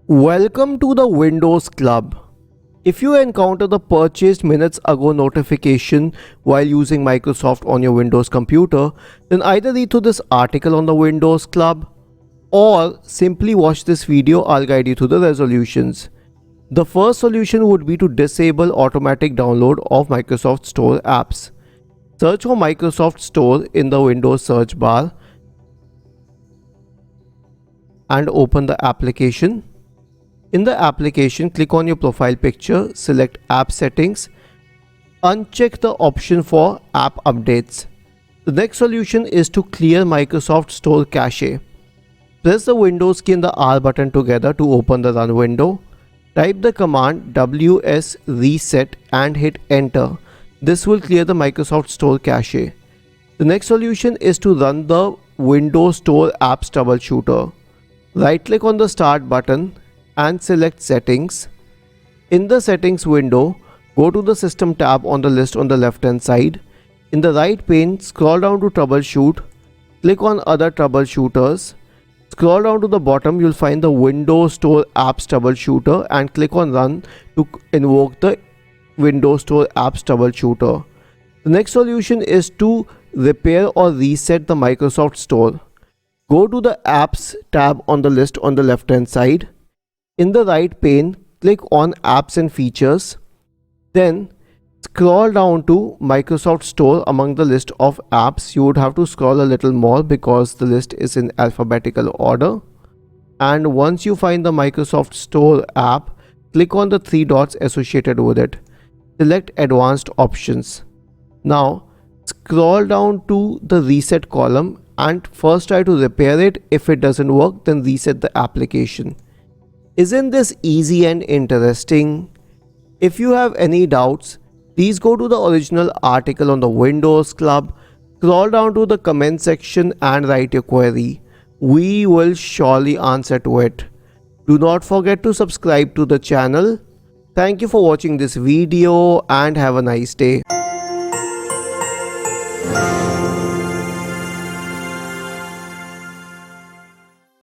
Welcome to the Windows Club. If you encounter the purchased minutes ago notification while using Microsoft on your Windows computer, then either read through this article on the Windows Club or simply watch this video. I'll guide you through the resolutions. The first solution would be to disable automatic download of Microsoft Store apps. Search for Microsoft Store in the Windows search bar and open the application. In the application, click on your profile picture, select App Settings, uncheck the option for App Updates. The next solution is to clear Microsoft Store cache. Press the Windows key and the R button together to open the Run window. Type the command ws reset and hit Enter. This will clear the Microsoft Store cache. The next solution is to run the Windows Store Apps Troubleshooter. Right-click on the Start button and select Settings. In the Settings window, go to the System tab on the list on the left hand side. In the right pane, scroll down to Troubleshoot, click on Other Troubleshooters. Scroll down to the bottom, you'll find the Windows Store Apps Troubleshooter and click on Run to invoke the Windows Store Apps Troubleshooter. The next solution is to repair or reset the Microsoft Store. Go to the Apps tab on the list on the left hand side. In the right pane, click on Apps and Features. Then scroll down to Microsoft Store. Among the list of apps, you would have to scroll a little more because the list is in alphabetical order. And once you find the Microsoft Store app, click on the three dots associated with it. Select Advanced Options. Now scroll down to the Reset column and first try to repair it. If it doesn't work, then reset the application. Isn't this easy and interesting? If you have any doubts, please go to the original article on the Windows Club, scroll down to the comment section and write your query. We will surely answer to it. Do not forget to subscribe to the channel. Thank you for watching this video and have a nice day.